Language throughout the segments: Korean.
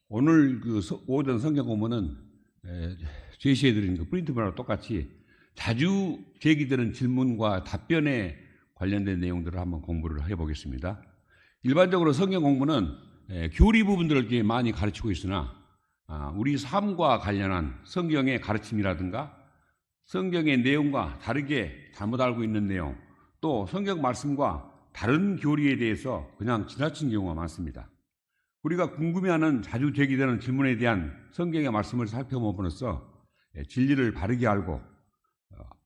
오늘 오전 성경 본문은 제시해드린 그 프린트본하고 똑같이 자주 제기되는 질문과 답변에 관련된 내용들을 한번 공부를 해보겠습니다. 일반적으로 성경 공부는 교리 부분들을 많이 가르치고 있으나 우리 삶과 관련한 성경의 가르침이라든가 성경의 내용과 다르게 잘못 알고 있는 내용, 또 성경 말씀과 다른 교리에 대해서 그냥 지나친 경우가 많습니다. 우리가 궁금해하는 자주 제기되는 질문에 대한 성경의 말씀을 살펴봄으로써 진리를 바르게 알고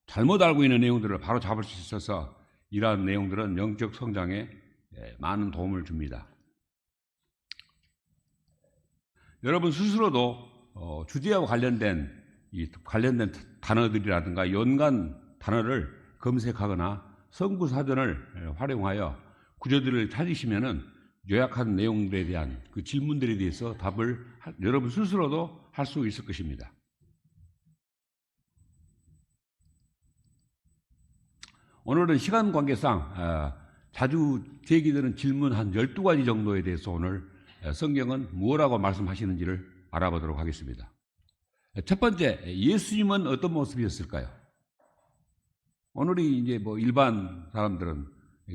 잘못 알고 있는 내용들을 바로 잡을 수 있어서 이러한 내용들은 영적 성장에 많은 도움을 줍니다. 여러분 스스로도 주제와 관련된 단어들이라든가 연관 단어를 검색하거나 성구사전을 활용하여 구절들을 찾으시면은 요약한 내용들에 대한 그 질문들에 대해서 답을 여러분 스스로도 할 수 있을 것입니다. 오늘은 시간 관계상 자주 제기되는 질문 한 12가지 정도에 대해서 오늘 성경은 무엇라고 말씀하시는지를 알아보도록 하겠습니다. 첫 번째, 예수님은 어떤 모습이었을까요? 오늘이 이제 일반 사람들은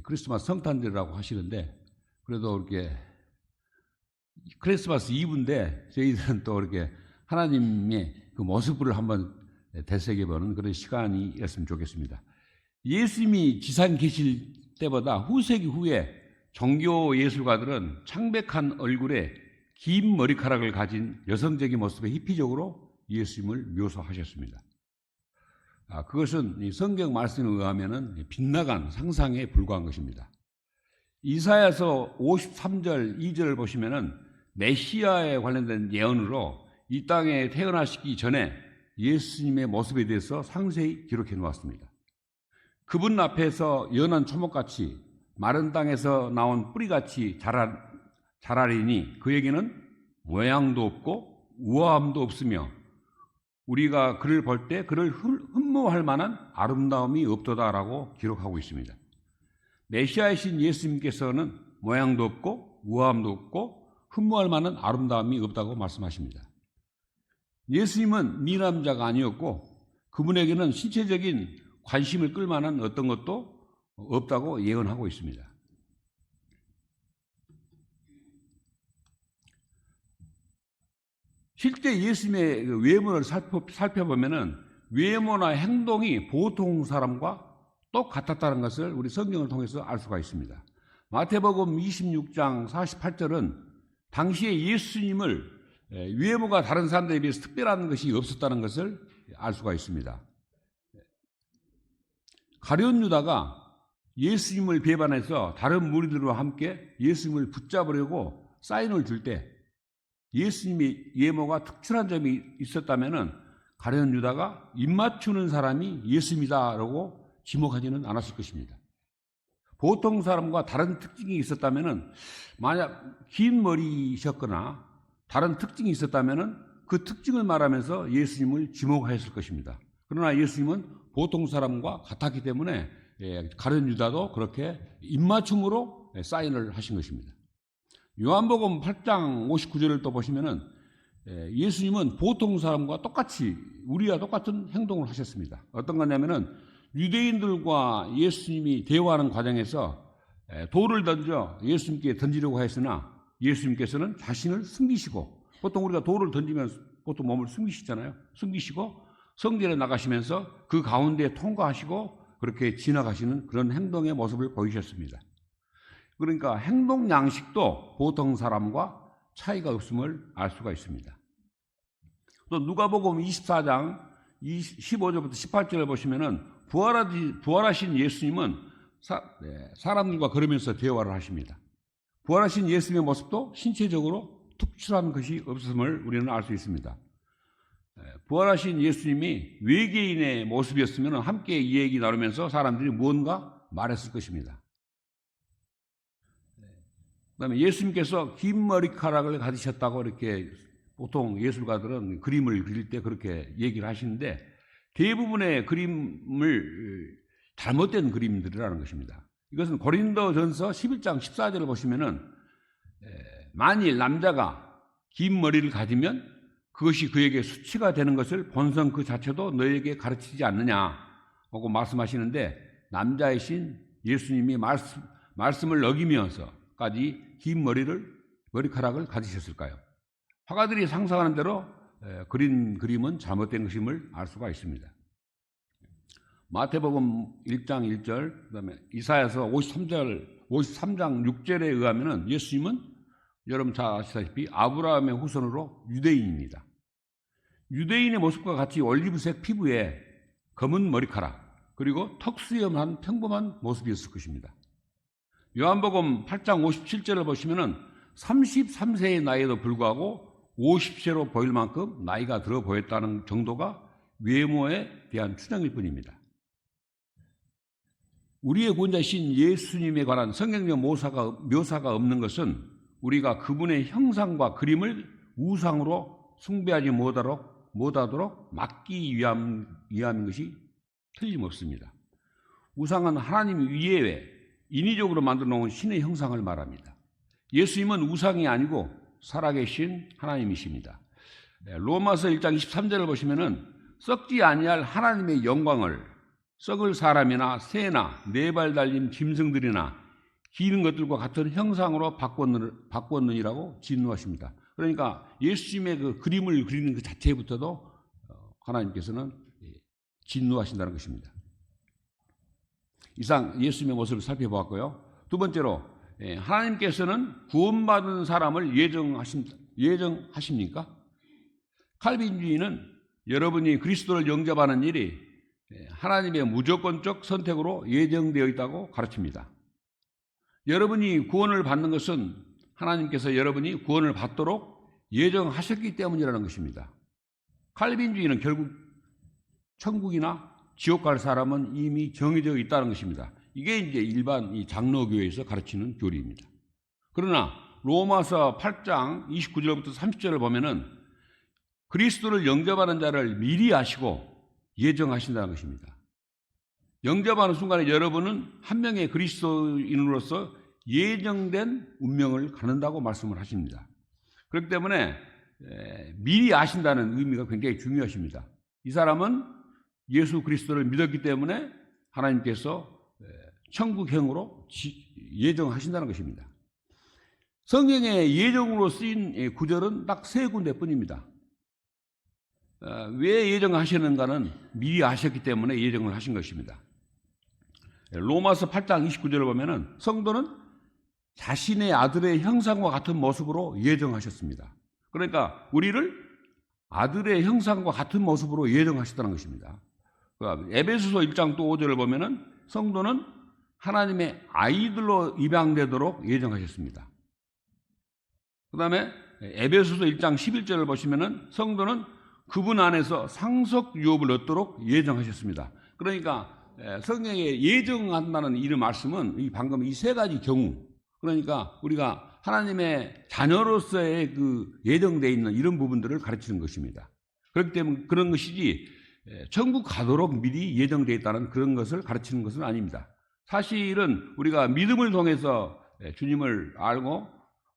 크리스마스 성탄절이라고 하시는데, 그래도 이렇게 크리스마스 이브인데 저희들은 또 이렇게 하나님의 그 모습을 한번 되새겨보는 그런 시간이었으면 좋겠습니다. 예수님이 지상 계실 때보다 후세기 후에 종교 예술가들은 창백한 얼굴에 긴 머리카락을 가진 여성적인 모습의 히피적으로 예수님을 묘사하셨습니다. 그것은 성경 말씀에 의하면 빗나간 상상에 불과한 것입니다. 이사야서 53절 2절을 보시면은 메시아에 관련된 예언으로 이 땅에 태어나시기 전에 예수님의 모습에 대해서 상세히 기록해 놓았습니다. 그분 앞에서 연한 초목같이 마른 땅에서 나온 뿌리같이 자라리니 그에게는 모양도 없고 우아함도 없으며 우리가 그를 볼 때 그를 흠모할 만한 아름다움이 없도다라고 기록하고 있습니다. 메시아이신 예수님께서는 모양도 없고 우아함도 없고 흠모할 만한 아름다움이 없다고 말씀하십니다. 예수님은 미남자가 아니었고 그분에게는 신체적인 관심을 끌만한 어떤 것도 없다고 예언하고 있습니다. 실제 예수님의 외모를 살펴보면은 외모나 행동이 보통 사람과 똑같았다는 것을 우리 성경을 통해서 알 수가 있습니다. 마태복음 26장 48절은 당시에 예수님을 외모가 다른 사람들에 비해서 특별한 것이 없었다는 것을 알 수가 있습니다. 가룟 유다가 예수님을 배반해서 다른 무리들과 함께 예수님을 붙잡으려고 사인을 줄 때 예수님의 외모가 특출한 점이 있었다면은 가룟 유다가 입맞추는 사람이 예수님이다라고 지목하지는 않았을 것입니다. 보통 사람과 다른 특징이 있었다면은 만약 긴 머리셨거나 다른 특징이 있었다면은 그 특징을 말하면서 예수님을 지목하였을 것입니다. 그러나 예수님은 보통 사람과 같았기 때문에 가룟 유다도 그렇게 입맞춤으로 사인을 하신 것입니다. 요한복음 8장 59절을 또 보시면은 예수님은 보통 사람과 똑같이 우리와 똑같은 행동을 하셨습니다. 어떤 거냐면은 유대인들과 예수님이 대화하는 과정에서 돌을 던져 예수님께 던지려고 했으나 예수님께서는 자신을 숨기시고, 보통 우리가 돌을 던지면 보통 몸을 숨기시잖아요. 숨기시고 성전에 나가시면서 그 가운데 통과하시고 그렇게 지나가시는 그런 행동의 모습을 보이셨습니다. 그러니까 행동 양식도 보통 사람과 차이가 없음을 알 수가 있습니다. 또 누가복음 24장 15절부터 18절을 보시면은 부활하신 예수님은 사람들과 걸으면서 대화를 하십니다. 부활하신 예수님의 모습도 신체적으로 특출한 것이 없음을 우리는 알 수 있습니다. 부활하신 예수님이 외계인의 모습이었으면 함께 이 얘기 나누면서 사람들이 무언가 말했을 것입니다. 그다음에 예수님께서 긴 머리카락을 가지셨다고 이렇게 보통 예술가들은 그림을 그릴 때 그렇게 얘기를 하시는데 대부분의 그림을 잘못된 그림들이라는 것입니다. 이것은 고린도전서 11장 14절을 보시면은 만일 남자가 긴 머리를 가지면 그것이 그에게 수치가 되는 것을 본성 그 자체도 너에게 가르치지 않느냐 하고 말씀하시는데, 남자이신 예수님이 말씀을 어기면서까지 긴 머리카락을 가지셨을까요? 화가들이 상상하는 대로 그린 그림은 잘못된 것임을 알 수가 있습니다. 마태복음 1장 1절, 그다음에 이사야서 53장 6절에 의하면은 예수님은 여러분 잘 아시다시피 아브라함의 후손으로 유대인입니다. 유대인의 모습과 같이 올리브색 피부에 검은 머리카락, 그리고 턱수염한 평범한 모습이었을 것입니다. 요한복음 8장 57절을 보시면은 33세의 나이에도 불구하고 50세로 보일 만큼 나이가 들어 보였다는 정도가 외모에 대한 추정일 뿐입니다. 우리의 구원자신 예수님에 관한 성경적 묘사가 없는 것은 우리가 그분의 형상과 그림을 우상으로 숭배하지 못하도록 막기 위함인 것이 틀림없습니다. 우상은 하나님 위에 인위적으로 만들어 놓은 신의 형상을 말합니다. 예수님은 우상이 아니고 살아계신 하나님이십니다. 로마서 1장 23절을 보시면은 썩지 아니할 하나님의 영광을 썩을 사람이나 새나 네 발 달린 짐승들이나 기는 것들과 같은 형상으로 바꿨느니라고 진노하십니다. 그러니까 예수님의 그 그림을 그리는 그 자체부터도 하나님께서는 진노하신다는 것입니다. 이상 예수님의 모습을 살펴보았고요. 두 번째로, 하나님께서는 구원받은 사람을 예정하십니까? 칼빈주의는 여러분이 그리스도를 영접하는 일이 하나님의 무조건적 선택으로 예정되어 있다고 가르칩니다. 여러분이 구원을 받는 것은 하나님께서 여러분이 구원을 받도록 예정하셨기 때문이라는 것입니다. 칼빈주의는 결국 천국이나 지옥 갈 사람은 이미 정해져 있다는 것입니다. 이게 이제 일반 이 장로교에서 가르치는 교리입니다. 그러나 로마서 8장 29절부터 30절을 보면은 그리스도를 영접하는 자를 미리 아시고 예정하신다는 것입니다. 영접하는 순간에 여러분은 한 명의 그리스도인으로서 예정된 운명을 갖는다고 말씀을 하십니다. 그렇기 때문에 미리 아신다는 의미가 굉장히 중요하십니다. 이 사람은 예수 그리스도를 믿었기 때문에 하나님께서 천국행으로 예정하신다는 것입니다. 성경에 예정으로 쓰인 구절은 딱 세 군데뿐입니다. 왜 예정하시는가는 미리 아셨기 때문에 예정을 하신 것입니다. 로마서 8장 29절을 보면은 성도는 자신의 아들의 형상과 같은 모습으로 예정하셨습니다. 그러니까 우리를 아들의 형상과 같은 모습으로 예정하셨다는 것입니다. 에베소서 1장 또 5절을 보면은 성도는 하나님의 아이들로 입양되도록 예정하셨습니다. 그 다음에 에베소서 1장 11절을 보시면은 성도는 그분 안에서 상속 유업을 얻도록 예정하셨습니다. 그러니까 성경에 예정한다는 이 말씀은 방금 이 세 가지 경우, 그러니까 우리가 하나님의 자녀로서의 그 예정되어 있는 이런 부분들을 가르치는 것입니다. 그렇기 때문에 그런 것이지 천국 가도록 미리 예정되어 있다는 그런 것을 가르치는 것은 아닙니다. 사실은 우리가 믿음을 통해서 주님을 알고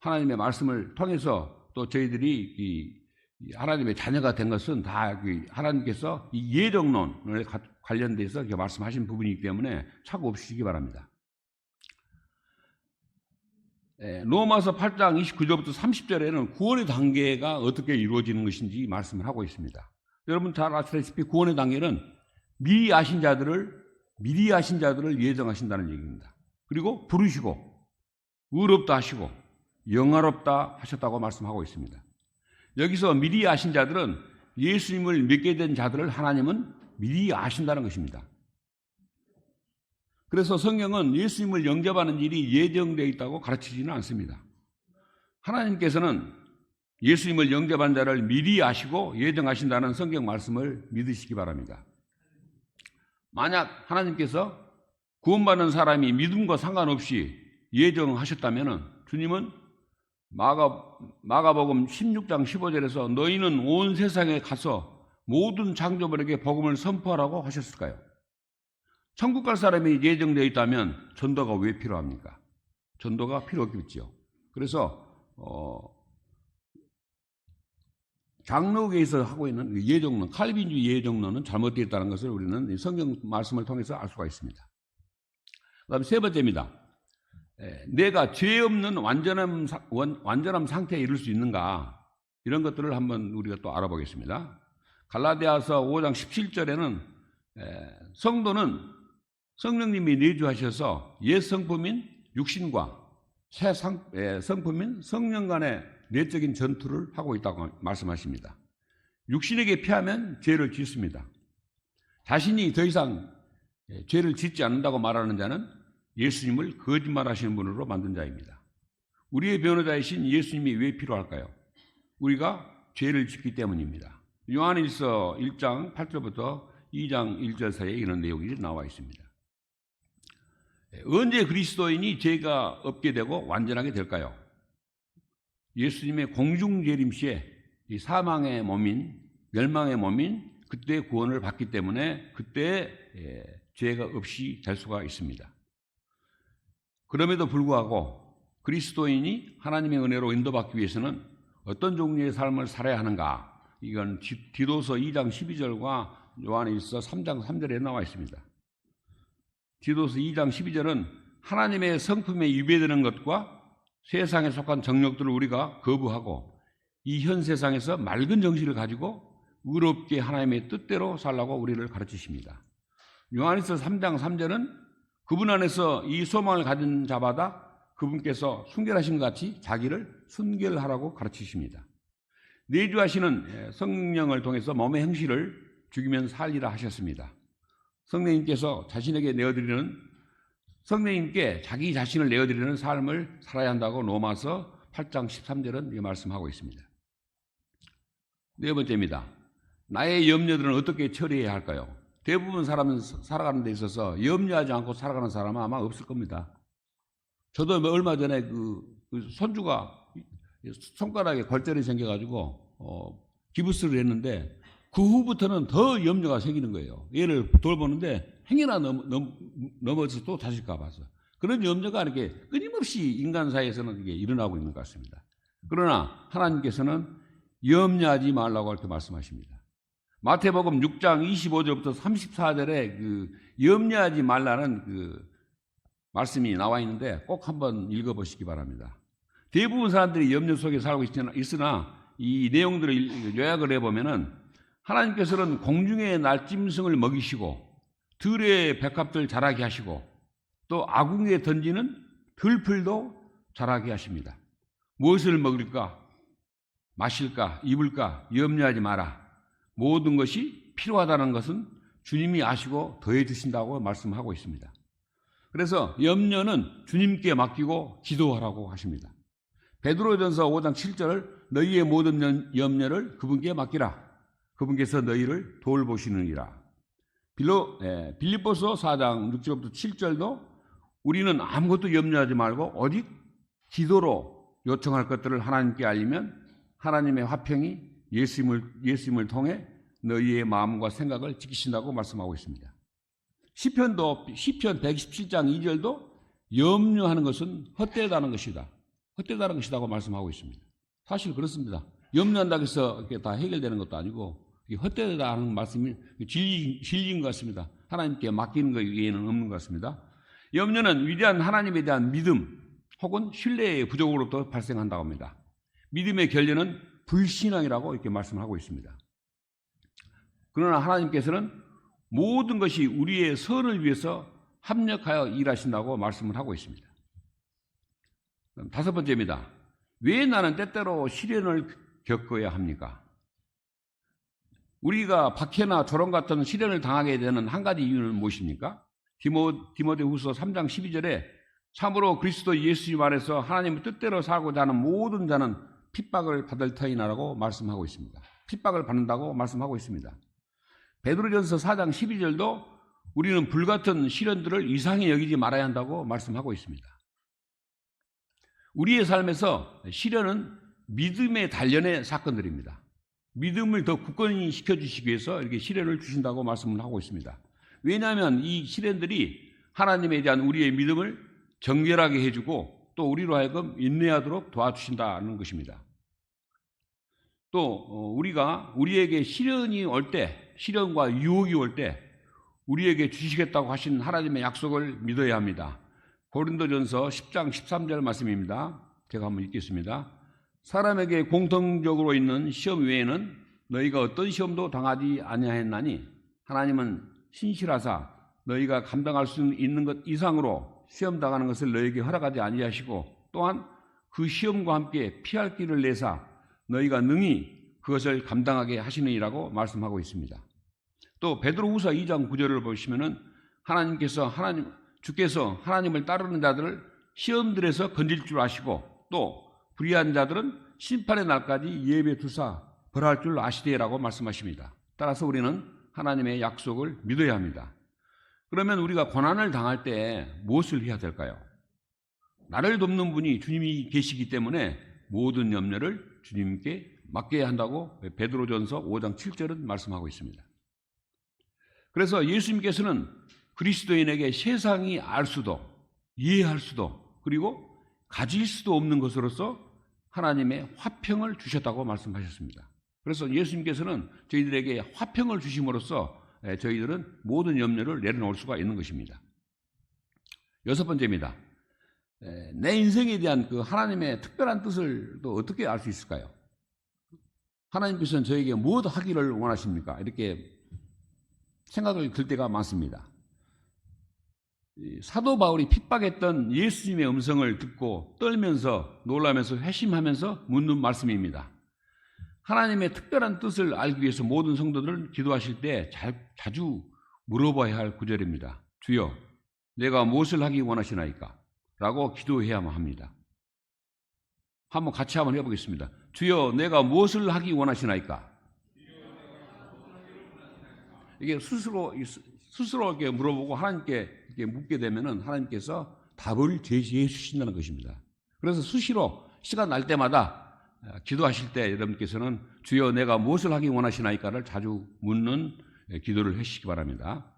하나님의 말씀을 통해서 또 저희들이 하나님의 자녀가 된 것은 다 하나님께서 이 예정론을 관련돼서 말씀하신 부분이기 때문에 착오 없으시기 바랍니다. 로마서 8장 29절부터 30절에는 구원의 단계가 어떻게 이루어지는 것인지 말씀을 하고 있습니다. 여러분 잘 아시다시피 구원의 단계는 미리 아신 자들을 예정하신다는 얘기입니다. 그리고 부르시고 의롭다 하시고 영화롭다 하셨다고 말씀하고 있습니다. 여기서 미리 아신 자들은 예수님을 믿게 된 자들을 하나님은 미리 아신다는 것입니다. 그래서 성경은 예수님을 영접하는 일이 예정되어 있다고 가르치지는 않습니다. 하나님께서는 예수님을 영접한 자를 미리 아시고 예정하신다는 성경 말씀을 믿으시기 바랍니다. 만약 하나님께서 구원받는 사람이 믿음과 상관없이 예정하셨다면 주님은 마가복음 16장 15절에서 너희는 온 세상에 가서 모든 창조물에게 복음을 선포하라고 하셨을까요? 천국 갈 사람이 예정되어 있다면 전도가 왜 필요합니까? 전도가 필요 없겠죠. 그래서 장로교에서 하고 있는 예정론, 칼빈주의 예정론은 잘못되었다는 것을 우리는 성경 말씀을 통해서 알 수가 있습니다. 그다음 세 번째입니다. 내가 죄 없는 완전함 상태에 이를 수 있는가? 이런 것들을 한번 우리가 또 알아보겠습니다. 갈라디아서 5장 17절에는 성도는 성령님이 내주하셔서 옛 성품인 육신과 새 성품인 성령 간의 내적인 전투를 하고 있다고 말씀하십니다. 육신에게 피하면 죄를 짓습니다. 자신이 더 이상 죄를 짓지 않는다고 말하는 자는 예수님을 거짓말하시는 분으로 만든 자입니다. 우리의 변호자이신 예수님이 왜 필요할까요? 우리가 죄를 짓기 때문입니다. 요한일서 1장 8절부터 2장 1절 사이에 이런 내용이 나와 있습니다. 언제 그리스도인이 죄가 없게 되고 완전하게 될까요? 예수님의 공중재림 시에 이 사망의 몸인, 멸망의 몸인 그때 구원을 받기 때문에 그때 죄가 없이 될 수가 있습니다. 그럼에도 불구하고 그리스도인이 하나님의 은혜로 인도받기 위해서는 어떤 종류의 삶을 살아야 하는가? 이건 디도서 2장 12절과 요한일서 3장 3절에 나와 있습니다. 디도서 2장 12절은 하나님의 성품에 위배되는 것과 세상에 속한 정욕들을 우리가 거부하고 이 현 세상에서 맑은 정신을 가지고 의롭게 하나님의 뜻대로 살라고 우리를 가르치십니다. 요한일서 3장 3절은 그분 안에서 이 소망을 가진 자마다 그분께서 순결하신 것 같이 자기를 순결하라고 가르치십니다. 내주하시는 성령을 통해서 몸의 행실을 죽이면 살리라 하셨습니다. 성령님께 자기 자신을 내어드리는 삶을 살아야 한다고 로마서 8장 13절은 이 말씀하고 있습니다. 네 번째입니다. 나의 염려들은 어떻게 처리해야 할까요? 대부분 사람은 살아가는 데 있어서 염려하지 않고 살아가는 사람은 아마 없을 겁니다. 저도 얼마 전에 그 손주가 손가락에 골절이 생겨가지고 기부스를 했는데 그 후부터는 더 염려가 생기는 거예요. 얘를 돌보는데 행여나 넘어져서 또 다칠까 봐서. 그런 염려가 이렇게 끊임없이 인간 사이에서는 이게 일어나고 있는 것 같습니다. 그러나 하나님께서는 염려하지 말라고 이렇게 말씀하십니다. 마태복음 6장 25절부터 34절에 그 염려하지 말라는 그 말씀이 나와 있는데 꼭 한번 읽어보시기 바랍니다. 대부분 사람들이 염려 속에 살고 있으나 이 내용들을 요약을 해보면은 하나님께서는 공중의 날짐승을 먹이시고 들의 백합들 자라게 하시고 또 아궁이에 던지는 들풀도 자라게 하십니다. 무엇을 먹을까? 마실까? 입을까? 염려하지 마라. 모든 것이 필요하다는 것은 주님이 아시고 더해 주신다고 말씀하고 있습니다. 그래서 염려는 주님께 맡기고 기도하라고 하십니다. 베드로전서 5장 7절 너희의 모든 염려를 그분께 맡기라. 그분께서 너희를 돌보시느니라. 빌립보서 4장 6절부터 7절도 우리는 아무것도 염려하지 말고 오직 기도로 요청할 것들을 하나님께 알리면 하나님의 화평이 예수님을 통해 너희의 마음과 생각을 지키신다고 말씀하고 있습니다. 시편 127장 2절도 염려하는 것은 헛되다는 것이다. 헛되다는 것이라고 말씀하고 있습니다. 사실 그렇습니다. 염려한다고 해서 이렇게 다 해결되는 것도 아니고 헛되다는 말씀이 진리인 것 같습니다. 하나님께 맡기는 것 외에는 없는 것 같습니다. 염려는 위대한 하나님에 대한 믿음 혹은 신뢰의 부족으로부터 발생한다고 합니다. 믿음의 결례는 불신앙이라고 이렇게 말씀하고 있습니다. 그러나 하나님께서는 모든 것이 우리의 선을 위해서 합력하여 일하신다고 말씀을 하고 있습니다. 다섯 번째입니다. 왜 나는 때때로 시련을 겪어야 합니까? 우리가 박해나 조롱 같은 시련을 당하게 되는 한 가지 이유는 무엇입니까? 디모데후서 3장 12절에 참으로 그리스도 예수님 안에서 하나님의 뜻대로 살고자 하는 모든 자는 핍박을 받을 터이나라고 말씀하고 있습니다. 핍박을 받는다고 말씀하고 있습니다. 베드로전서 4장 12절도 우리는 불같은 시련들을 이상히 여기지 말아야 한다고 말씀하고 있습니다. 우리의 삶에서 시련은 믿음의 단련의 사건들입니다. 믿음을 더 굳건히 시켜주시기 위해서 이렇게 시련을 주신다고 말씀을 하고 있습니다. 왜냐하면 이 시련들이 하나님에 대한 우리의 믿음을 정결하게 해주고 또 우리로 하여금 인내하도록 도와주신다는 것입니다. 또 우리가 우리에게 시련이 올 때, 시련과 유혹이 올 때 우리에게 주시겠다고 하신 하나님의 약속을 믿어야 합니다. 고린도전서 10장 13절 말씀입니다. 제가 한번 읽겠습니다. 사람에게 공통적으로 있는 시험 외에는 너희가 어떤 시험도 당하지 아니하였나니 하나님은 신실하사 너희가 감당할 수 있는 것 이상으로 시험 당하는 것을 너희에게 허락하지 아니하시고 또한 그 시험과 함께 피할 길을 내사 너희가 능히 그것을 감당하게 하시느니라고 말씀하고 있습니다. 또 베드로후서 2장 9절을 보시면은 주께서 하나님을 따르는 자들을 시험들에서 건질 줄 아시고 또 불의한 자들은 심판의 날까지 예배 두사 벌할 줄 아시되라고 말씀하십니다. 따라서 우리는 하나님의 약속을 믿어야 합니다. 그러면 우리가 고난을 당할 때 무엇을 해야 될까요? 나를 돕는 분이 주님이 계시기 때문에 모든 염려를 주님께 맡겨야 한다고 베드로전서 5장 7절은 말씀하고 있습니다. 그래서 예수님께서는 그리스도인에게 세상이 알 수도 이해할 수도 그리고 가질 수도 없는 것으로서 하나님의 화평을 주셨다고 말씀하셨습니다. 그래서 예수님께서는 저희들에게 화평을 주심으로써 저희들은 모든 염려를 내려놓을 수가 있는 것입니다. 여섯 번째입니다. 내 인생에 대한 그 하나님의 특별한 뜻을 또 어떻게 알 수 있을까요? 하나님께서는 저에게 무엇 하기를 원하십니까? 이렇게 생각을 들 때가 많습니다. 사도 바울이 핍박했던 예수님의 음성을 듣고 떨면서 놀라면서 회심하면서 묻는 말씀입니다. 하나님의 특별한 뜻을 알기 위해서 모든 성도들은 기도하실 때 자주 물어봐야 할 구절입니다. 주여, 내가 무엇을 하기 원하시나이까? 라고 기도해야만 합니다. 한번 같이 한번 해보겠습니다. 주여, 내가 무엇을 하기 원하시나이까? 이게 스스로 이렇게 물어보고 하나님께 이렇게 묻게 되면은 하나님께서 답을 제시해 주신다는 것입니다. 그래서 수시로 시간 날 때마다 기도하실 때 여러분께서는 주여 내가 무엇을 하기 원하시나이까를 자주 묻는 기도를 해주시기 바랍니다.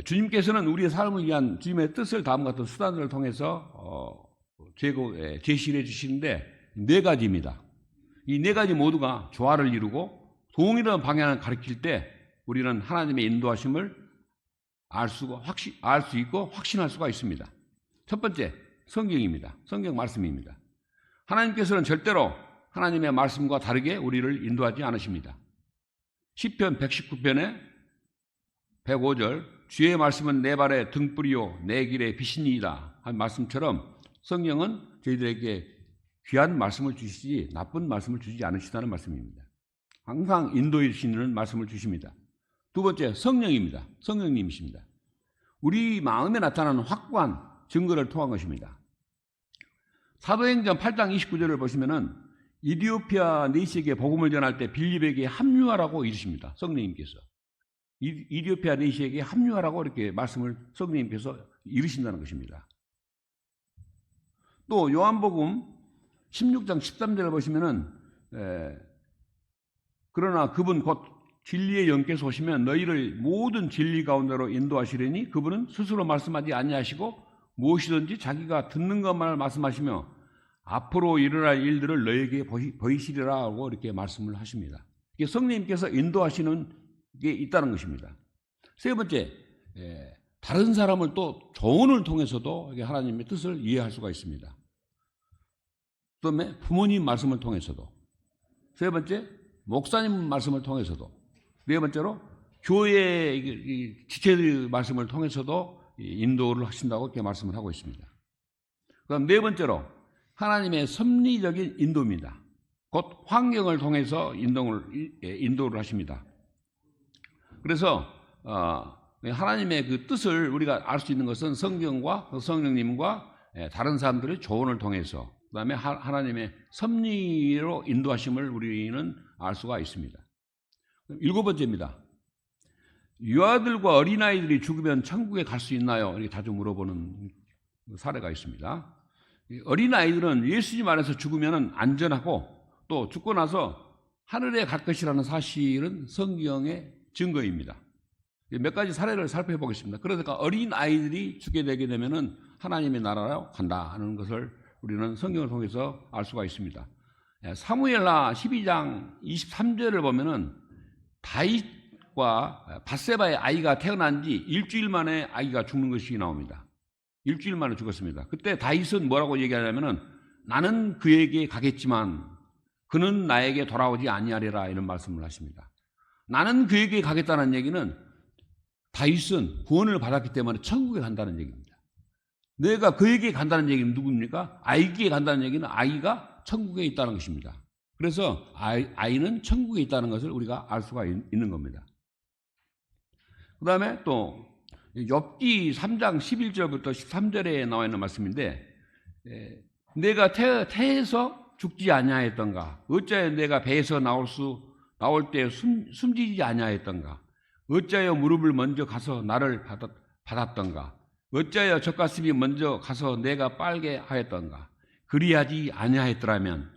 주님께서는 우리의 삶을 위한 주님의 뜻을 다음과 같은 수단들을 통해서 제시를 해 주시는데 네 가지입니다. 이 네 가지 모두가 조화를 이루고 동일한 방향을 가리킬 때 우리는 하나님의 인도하심을 알 수 있고 확신할 수가 있습니다. 첫 번째, 성경입니다. 성경 말씀입니다. 하나님께서는 절대로 하나님의 말씀과 다르게 우리를 인도하지 않으십니다. 시편 119편의 105절 주의 말씀은 내 발의 등불이요 내 길의 빛이니이다 한 말씀처럼 성경은 저희들에게 귀한 말씀을 주시지 나쁜 말씀을 주지 않으시다는 말씀입니다. 항상 인도해 주시는 말씀을 주십니다. 두 번째, 성령입니다. 성령님이십니다. 우리 마음에 나타나는 확고한 증거를 통한 것입니다. 사도행전 8장 29절을 보시면은 이디오피아 내시에게 복음을 전할 때 빌립에게 합류하라고 이르십니다. 성령님께서. 이디오피아 내시에게 합류하라고 이렇게 말씀을 성령님께서 이르신다는 것입니다. 또 요한복음 16장 13절을 보시면은 그러나 그분 곧 진리의 영께서 오시면 너희를 모든 진리 가운데로 인도하시려니 그분은 스스로 말씀하지 아니하시고 무엇이든지 자기가 듣는 것만을 말씀하시며 앞으로 일어날 일들을 너희에게 보이시리라 하고 이렇게 말씀을 하십니다. 이게 성령님께서 인도하시는 게 있다는 것입니다. 세 번째, 다른 사람을 또 조언을 통해서도 하나님의 뜻을 이해할 수가 있습니다. 그다음에 부모님 말씀을 통해서도, 세 번째, 목사님 말씀을 통해서도, 네 번째로 교회 지체들의 말씀을 통해서도 인도를 하신다고 이렇게 말씀을 하고 있습니다. 그다음 네 번째로 하나님의 섭리적인 인도입니다. 곧 환경을 통해서 인도를 하십니다. 그래서 하나님의 그 뜻을 우리가 알 수 있는 것은 성경과 성령님과 다른 사람들의 조언을 통해서 그다음에 하나님의 섭리로 인도하심을 우리는 알 수가 있습니다. 일곱 번째입니다. 유아들과 어린아이들이 죽으면 천국에 갈 수 있나요? 이렇게 자주 물어보는 사례가 있습니다. 어린아이들은 예수님 안에서 죽으면 안전하고 또 죽고 나서 하늘에 갈 것이라는 사실은 성경의 증거입니다. 몇 가지 사례를 살펴보겠습니다. 그러니까 어린아이들이 죽게 되게 되면 하나님의 나라로 간다 하는 것을 우리는 성경을 통해서 알 수가 있습니다. 사무엘하 12장 23절을 보면은 다윗과 밧세바의 아이가 태어난 지 일주일 만에 아이가 죽는 것이 나옵니다. 일주일 만에 죽었습니다. 그때 다윗은 뭐라고 얘기하냐면은 나는 그에게 가겠지만 그는 나에게 돌아오지 아니하리라 이런 말씀을 하십니다. 나는 그에게 가겠다는 얘기는 다윗은 구원을 받았기 때문에 천국에 간다는 얘기입니다. 내가 그에게 간다는 얘기는 누굽니까? 아이에게 간다는 얘기는 아이가 천국에 있다는 것입니다. 그래서 아이는 천국에 있다는 것을 우리가 알 수가 있는 겁니다. 그 다음에 또 욥기 3장 11절부터 13절에 나와 있는 말씀인데 내가 태에서 죽지 아니하였던가 어찌하여 내가 배에서 나올 때 숨지지 아니하였던가 어찌하여 무릎을 먼저 가서 나를 받았던가 어찌하여 젖가슴이 먼저 가서 내가 빨게 하였던가 그리하지 아니하였더라면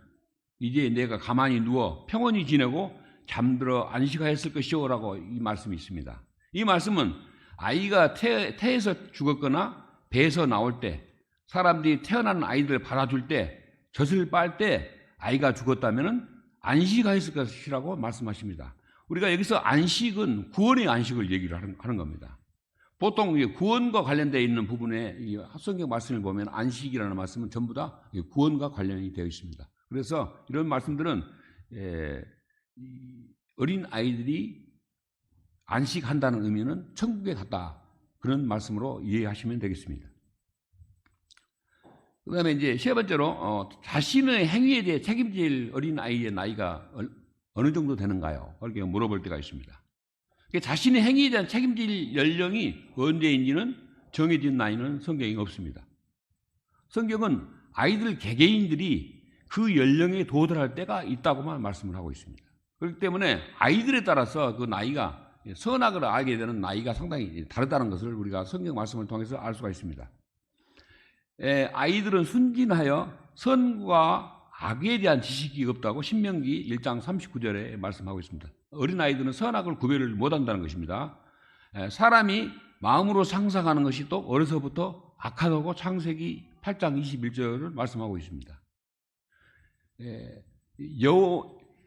이제 내가 가만히 누워 평온히 지내고 잠들어 안식하였을 것이오라고 이 말씀이 있습니다. 이 말씀은 아이가 태에서 죽었거나 배에서 나올 때 사람들이 태어난 아이들을 받아줄 때 젖을 빨 때 아이가 죽었다면 안식하였을 것이라고 말씀하십니다. 우리가 여기서 안식은 구원의 안식을 얘기를 하는 겁니다. 보통 구원과 관련되어 있는 부분에 이 성경 말씀을 보면 안식이라는 말씀은 전부 다 구원과 관련이 되어 있습니다. 그래서 이런 말씀들은 어린 아이들이 안식한다는 의미는 천국에 갔다 그런 말씀으로 이해하시면 되겠습니다. 그 다음에 이제 세 번째로 자신의 행위에 대해 책임질 어린 아이의 나이가 어느 정도 되는가요? 그렇게 물어볼 때가 있습니다. 자신의 행위에 대한 책임질 연령이 언제인지는 정해진 나이는 성경에 없습니다. 성경은 아이들 개개인들이 그 연령에 도달할 때가 있다고만 말씀을 하고 있습니다. 그렇기 때문에 아이들에 따라서 그 나이가 선악을 알게 되는 나이가 상당히 다르다는 것을 우리가 성경 말씀을 통해서 알 수가 있습니다. 아이들은 순진하여 선과 악에 대한 지식이 없다고 신명기 1장 39절에 말씀하고 있습니다. 어린아이들은 선악을 구별을 못한다는 것입니다. 사람이 마음으로 상상하는 것이 또 어려서부터 악하다고 창세기 8장 21절을 말씀하고 있습니다.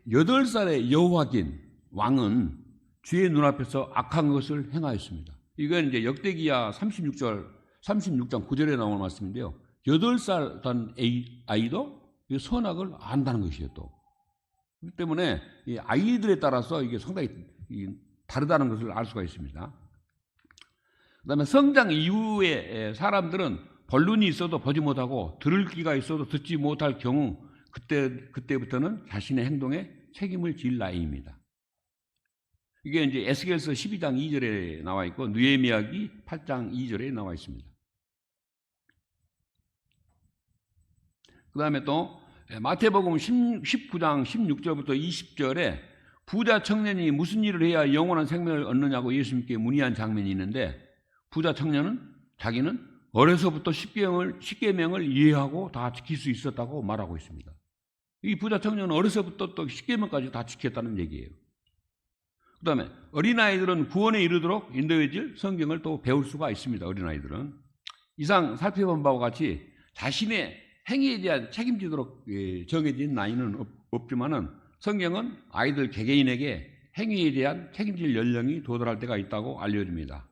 8살의 여호와긴 왕은 주의 눈앞에서 악한 것을 행하였습니다. 이건 이제 역대기야 36장 9절에 나오는 말씀인데요. 8살 단 아이도 선악을 안다는 것이에요, 또. 그렇기 때문에 이 아이들에 따라서 이게 상당히 다르다는 것을 알 수가 있습니다. 그 다음에 성장 이후에 사람들은 본론이 있어도 보지 못하고 들을 귀가 있어도 듣지 못할 경우 그때부터는 자신의 행동에 책임을 질 나이입니다. 이게 이제 에스겔서 12장 2절에 나와 있고 느헤미야기 8장 2절에 나와 있습니다. 그 다음에 또 마태복음 19장 16절부터 20절에 부자 청년이 무슨 일을 해야 영원한 생명을 얻느냐고 예수님께 문의한 장면이 있는데 부자 청년은 자기는 어려서부터 십계명을 이해하고 다 지킬 수 있었다고 말하고 있습니다. 이 부자 청년은 어려서부터 또 십계명까지 다 지켰다는 얘기예요. 그 다음에 어린아이들은 구원에 이르도록 인도해질 성경을 또 배울 수가 있습니다. 어린아이들은 이상 살펴본 바와 같이 자신의 행위에 대한 책임지도록 정해진 나이는 없지만은 성경은 아이들 개개인에게 행위에 대한 책임질 연령이 도달할 때가 있다고 알려줍니다.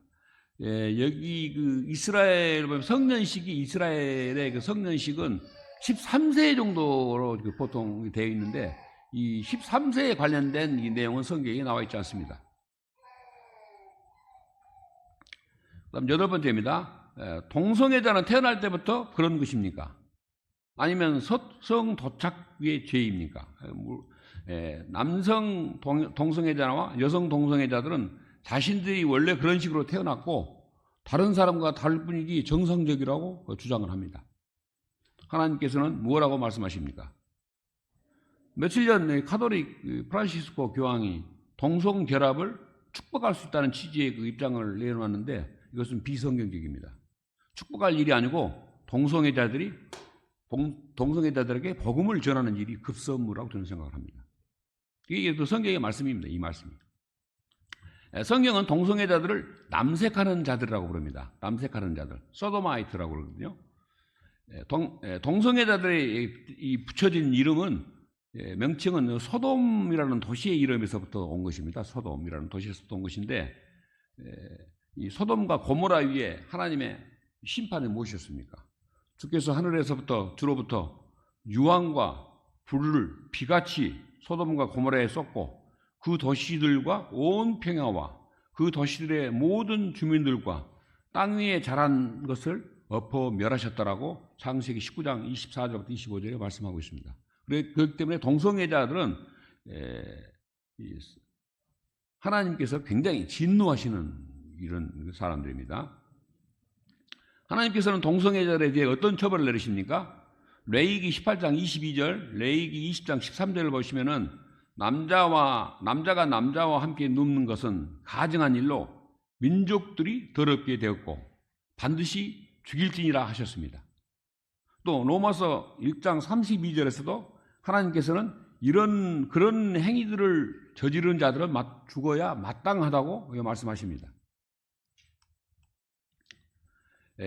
여기 그 이스라엘 성년식이 이스라엘의 그 성년식은 13세 정도로 보통 되어 있는데 이 13세에 관련된 이 내용은 성경에 나와 있지 않습니다. 그다음 8번째입니다. 동성애자는 태어날 때부터 그런 것입니까? 아니면 성 도착의 죄입니까? 남성 동성애자와 여성 동성애자들은 자신들이 원래 그런 식으로 태어났고 다른 사람과 다를 뿐이지 정상적이라고 주장을 합니다. 하나님께서는 뭐라고 말씀하십니까? 며칠 전 카톨릭 프란시스코 교황이 동성결합을 축복할 수 있다는 취지의 그 입장을 내놓았는데 이것은 비성경적입니다. 축복할 일이 아니고 동성애자들에게 복음을 전하는 일이 급선무라고 저는 생각을 합니다. 이게 또 성경의 말씀입니다. 이 말씀이. 성경은 동성애자들을 남색하는 자들이라고 부릅니다. 남색하는 자들, 소도마이트라고 그러거든요. 동성애자들의 이 붙여진 이름은 명칭은 소돔이라는 도시의 이름에서부터 온 것입니다. 소돔이라는 도시에서부터 온 것인데 이 소돔과 고모라 위에 하나님의 심판이 무엇이었습니까? 주께서 하늘에서부터 주로부터 유황과 불을 비같이 소돔과 고모라에 쏟고 그 도시들과 온 평야와 그 도시들의 모든 주민들과 땅 위에 자란 것을 엎어 멸하셨다라고 창세기 19장 24절부터 25절에 말씀하고 있습니다. 그렇기 때문에 동성애자들은 하나님께서 굉장히 진노하시는 이런 사람들입니다. 하나님께서는 동성애자들에 대해 어떤 처벌을 내리십니까? 레위기 18장 22절, 레위기 20장 13절을 보시면은 남자가 남자와 함께 눕는 것은 가증한 일로 민족들이 더럽게 되었고 반드시 죽일지니라 하셨습니다. 또 로마서 1장 32절에서도 하나님께서는 그런 행위들을 저지르는 자들은 죽어야 마땅하다고 말씀하십니다.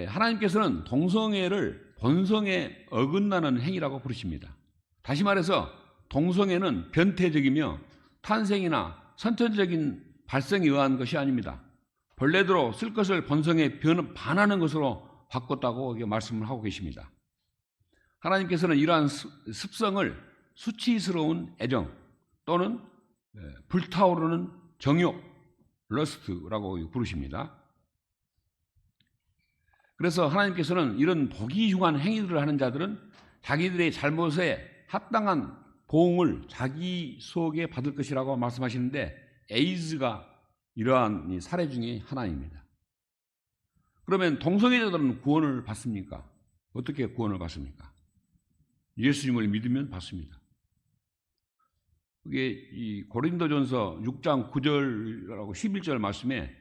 하나님께서는 동성애를 본성에 어긋나는 행위라고 부르십니다. 다시 말해서 동성애는 변태적이며 탄생이나 선천적인 발생에 의한 것이 아닙니다. 본래대로 쓸 것을 본성에 반하는 것으로 바꿨다고 말씀을 하고 계십니다. 하나님께서는 이러한 습성을 수치스러운 애정 또는 불타오르는 정욕, 러스트라고 부르십니다. 그래서 하나님께서는 이런 보기 흉한 행위들을 하는 자들은 자기들의 잘못에 합당한 보응을 자기 속에 받을 것이라고 말씀하시는데 에이즈가 이러한 사례 중에 하나입니다. 그러면 동성애자들은 구원을 받습니까? 어떻게 구원을 받습니까? 예수님을 믿으면 받습니다. 그게 이 고린도전서 6장 9절하고 11절 말씀에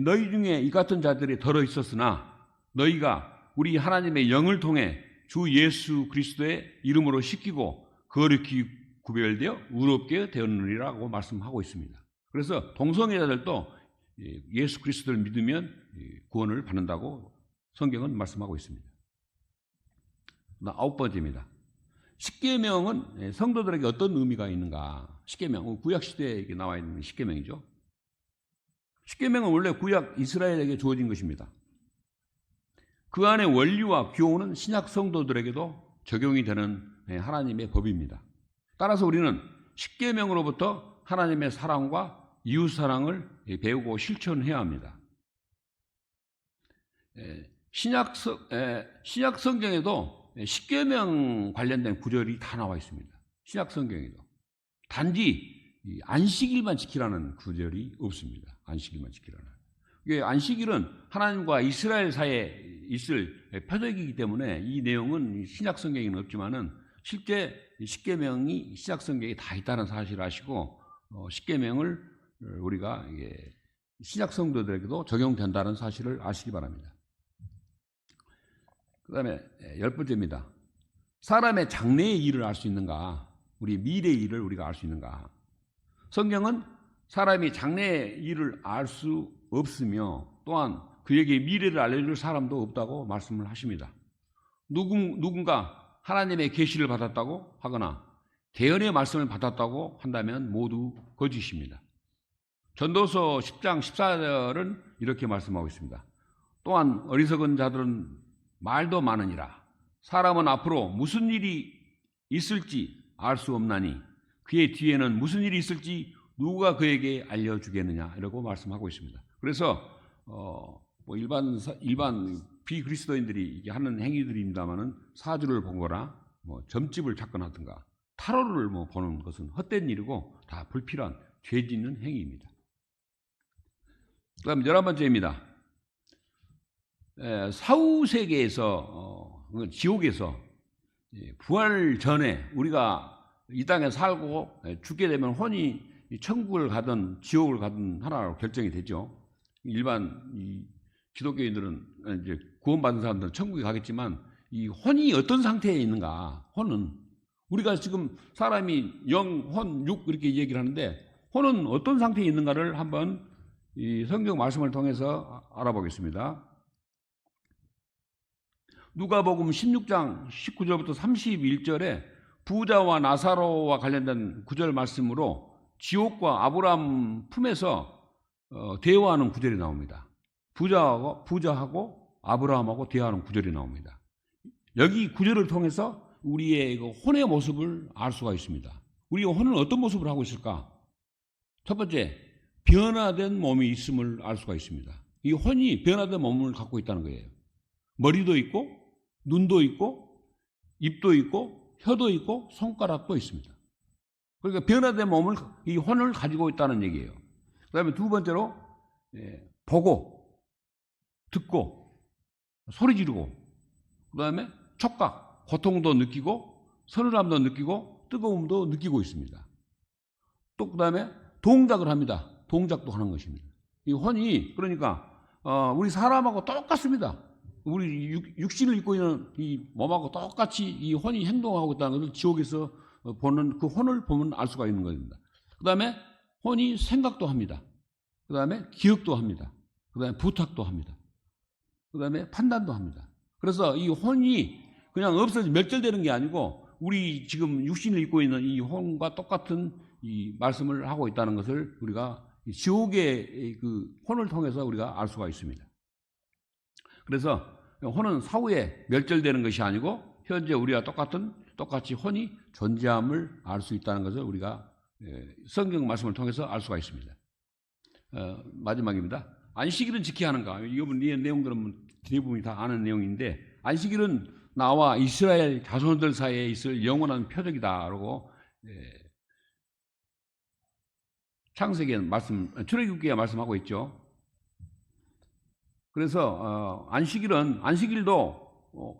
너희 중에 이 같은 자들이 들어 있었으나 너희가 우리 하나님의 영을 통해 주 예수 그리스도의 이름으로 씻기고 거룩히 구별되어 의롭게 되었느니라고 말씀하고 있습니다. 그래서 동성애자들도 예수 그리스도를 믿으면 구원을 받는다고 성경은 말씀하고 있습니다. 9번째입니다. 십계명은 성도들에게 어떤 의미가 있는가? 십계명, 구약 시대에 나와 있는 십계명이죠. 십계명은 원래 구약 이스라엘에게 주어진 것입니다. 그 안의 원리와 교훈은 신약 성도들에게도 적용이 되는 하나님의 법입니다. 따라서 우리는 십계명으로부터 하나님의 사랑과 이웃 사랑을 배우고 실천해야 합니다. 신약 성경에도 십계명 관련된 구절이 다 나와 있습니다. 신약 성경에도 단지 안식일만 지키라는 구절이 없습니다. 안식일만 지키라는. 안식일은 하나님과 이스라엘 사이에 있을 표적이기 때문에 이 내용은 신약 성경에는 없지만은 실제 십계명이 신약 성경에 다 있다는 사실을 아시고 십계명을 우리가 신약 성도들에게도 적용된다는 사실을 아시기 바랍니다. 그 다음에 10번째입니다. 사람의 장래의 일을 알 수 있는가? 우리 미래의 일을 우리가 알 수 있는가? 성경은 사람이 장래의 일을 알 수 없으며 또한 그에게 미래를 알려줄 사람도 없다고 말씀을 하십니다. 누군가 하나님의 계시를 받았다고 하거나 대언의 말씀을 받았다고 한다면 모두 거짓입니다. 전도서 10장 14절은 이렇게 말씀하고 있습니다. 또한 어리석은 자들은 말도 많으니라. 사람은 앞으로 무슨 일이 있을지 알 수 없나니 그의 뒤에는 무슨 일이 있을지 누가 그에게 알려주겠느냐 이라고 말씀하고 있습니다. 그래서 일반 비그리스도인들이 하는 행위들입니다만은 사주를 보거나 점집을 찾거나 하든가 타로를 보는 것은 헛된 일이고 다 불필요한 죄 짓는 행위입니다. 그다음 11번째입니다. 사후 세계에서 지옥에서 부활 전에 우리가 이 땅에 살고 죽게 되면 혼이 천국을 가든 지옥을 가든 하나로 결정이 되죠. 일반 기독교인들은 이제 구원받은 사람들은 천국에 가겠지만 이 혼이 어떤 상태에 있는가? 혼은 우리가 지금 사람이 영, 혼, 육 이렇게 얘기를 하는데 혼은 어떤 상태에 있는가를 한번 이 성경 말씀을 통해서 알아보겠습니다. 누가복음 16장 19절부터 31절에 부자와 나사로와 관련된 구절 말씀으로 지옥과 아브라함 품에서 대화하는 구절이 나옵니다. 부자하고 아브라함하고 대화하는 구절이 나옵니다. 여기 구절을 통해서 우리의 혼의 모습을 알 수가 있습니다. 우리가 혼은 어떤 모습을 하고 있을까? 첫 번째, 변화된 몸이 있음을 알 수가 있습니다. 이 혼이 변화된 몸을 갖고 있다는 거예요. 머리도 있고, 눈도 있고, 입도 있고, 혀도 있고, 손가락도 있습니다. 그러니까 변화된 몸을, 이 혼을 가지고 있다는 얘기예요. 그 다음에 두 번째로, 보고, 듣고, 소리 지르고, 그 다음에 촉각, 고통도 느끼고, 서늘함도 느끼고, 뜨거움도 느끼고 있습니다. 또 그 다음에 동작을 합니다. 동작도 하는 것입니다. 이 혼이, 그러니까, 우리 사람하고 똑같습니다. 우리 육신을 입고 있는 이 몸하고 똑같이 이 혼이 행동하고 있다는 것을 지옥에서 보는 그 혼을 보면 알 수가 있는 겁니다. 그 다음에 혼이 생각도 합니다. 그 다음에 기억도 합니다. 그 다음에 부탁도 합니다. 그 다음에 판단도 합니다. 그래서 이 혼이 그냥 없어져 멸절되는 게 아니고 우리 지금 육신을 입고 있는 이 혼과 똑같은 이 말씀을 하고 있다는 것을 우리가 지옥의 그 혼을 통해서 우리가 알 수가 있습니다. 그래서 혼은 사후에 멸절되는 것이 아니고 현재 우리와 똑같이 혼이 존재함을 알 수 있다는 것을 우리가 성경 말씀을 통해서 알 수가 있습니다. 마지막입니다. 안식일은 지켜야 하는가? 이 내용들은 대부분이 다 아는 내용인데 안식일은 나와 이스라엘 자손들 사이에 있을 영원한 표적이다라고 창세기에 출애굽기에 말씀하고 있죠. 그래서 안식일도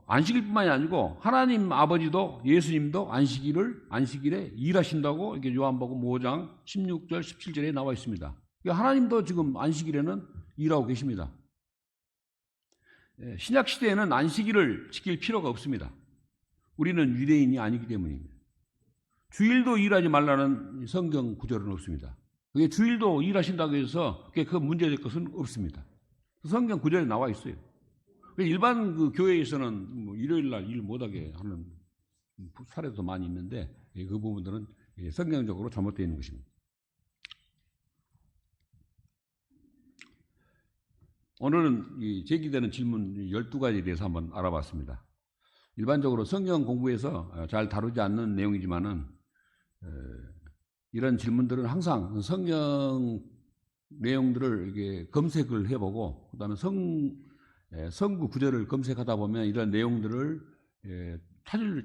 안식일뿐만이 아니고 하나님 아버지도 예수님도 안식일에 일하신다고 이렇게 요한복음 5장 16절 17절에 나와 있습니다. 하나님도 지금 안식일에는 일하고 계십니다. 신약 시대에는 안식일을 지킬 필요가 없습니다. 우리는 유대인이 아니기 때문입니다. 주일도 일하지 말라는 성경 구절은 없습니다. 그게 주일도 일하신다고 해서 그 문제될 것은 없습니다. 성경 구절에 나와 있어요. 일반 그 교회에서는 뭐 일요일 날 일 못하게 하는 사례도 많이 있는데 그 부분들은 성경적으로 잘못되어 있는 것입니다. 오늘은 제기되는 질문 12가지에 대해서 한번 알아봤습니다. 일반적으로 성경 공부에서 잘 다루지 않는 내용이지만은 이런 질문들은 항상 성경 내용들을 이렇게 검색을 해보고 그다음에 성구 구절을 검색하다 보면 이런 내용들을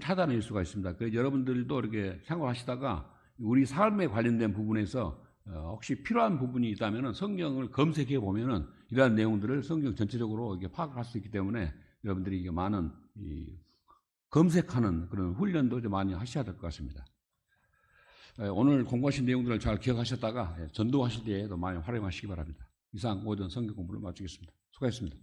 찾아낼 수가 있습니다. 그래서 여러분들도 이렇게 생각하시다가 우리 삶에 관련된 부분에서 혹시 필요한 부분이 있다면 성경을 검색해 보면은 이러한 내용들을 성경 전체적으로 이렇게 파악할 수 있기 때문에 여러분들이 이게 많은 검색하는 그런 훈련도 좀 많이 하셔야 될 것 같습니다. 오늘 공부하신 내용들을 잘 기억하셨다가 전도하실 때에도 많이 활용하시기 바랍니다. 이상 오전 성경 공부를 마치겠습니다. 수고하셨습니다.